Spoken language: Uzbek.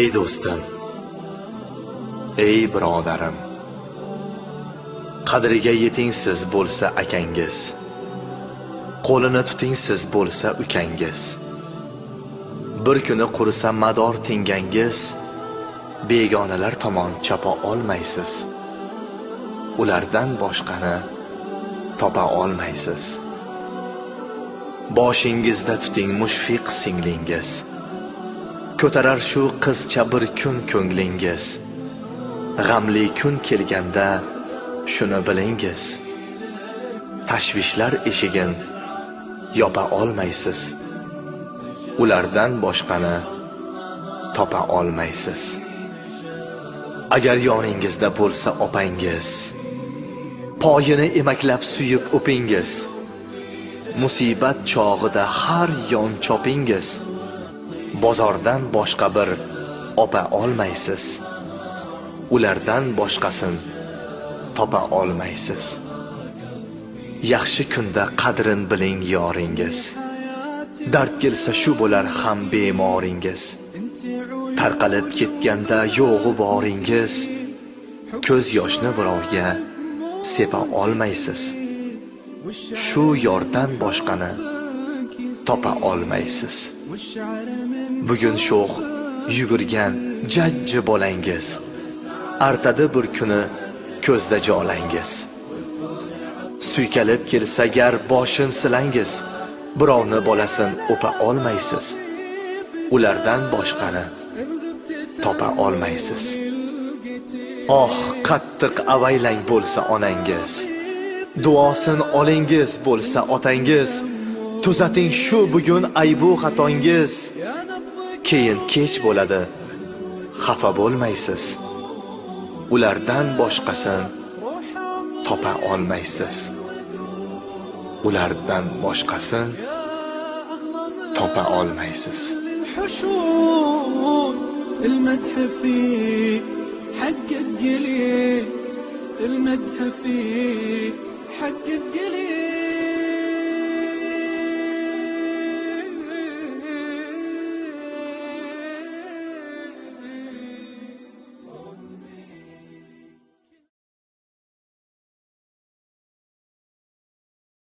Ey do'stim, ey birodarim, qadriga yeting siz bo'lsa akangiz, qo'lini tuting siz bo'lsa ukangiz. Bir kuni qurisa mador tengangiz, begonalar tomon chapa olmaysiz. Ulardan boshqani topa olmaysiz. Boshingizda tuting mushfiq singlingiz, ko'tarar shu qizcha bir kun ko'nglingiz. G'amli kun kelganda shuni bilingiz, tashvishlar eshigin yopa olmaysiz. Ulardan boshqani topa olmaysiz. Agar yoningizda bo'lsa opangiz, poyini emaklab suyib o'pingiz. Musibat chog'ida har yon chopingiz. Bozordan boshqa bir opa olmaysiz. Ulardan boshqasin topa olmaysiz. Yaxshi kunda qadrin biling yoringiz, dard kelsa shu bo'lar ham bemoringiz. Tarqalib ketganda yo'g'i boringiz, ko'z yoshni birovga sepa olmaysiz. Shu yordan boshqani topa olmaysiz. Bugun sho'x yugurgan jajji bolangiz, artadi bir kuni ko'zda jolangiz. Suykalib kelsa gar boshin silangiz, birovni bolasin o'pa olmaysiz. Ulardan boshqani topa olmaysiz. Oh, qattiq avaylang bo'lsa onangiz, duosin olingiz bo'lsa otangiz. Tuzating shu bugun aybu xatongiz, keyin kech bo'ladi, xafa bo'lmaysiz. Ulardan boshqasin topa olmaysiz. Ulardan boshqasin topa olmaysiz. المدح فيه حقق لي، المدح فيه حقق لي.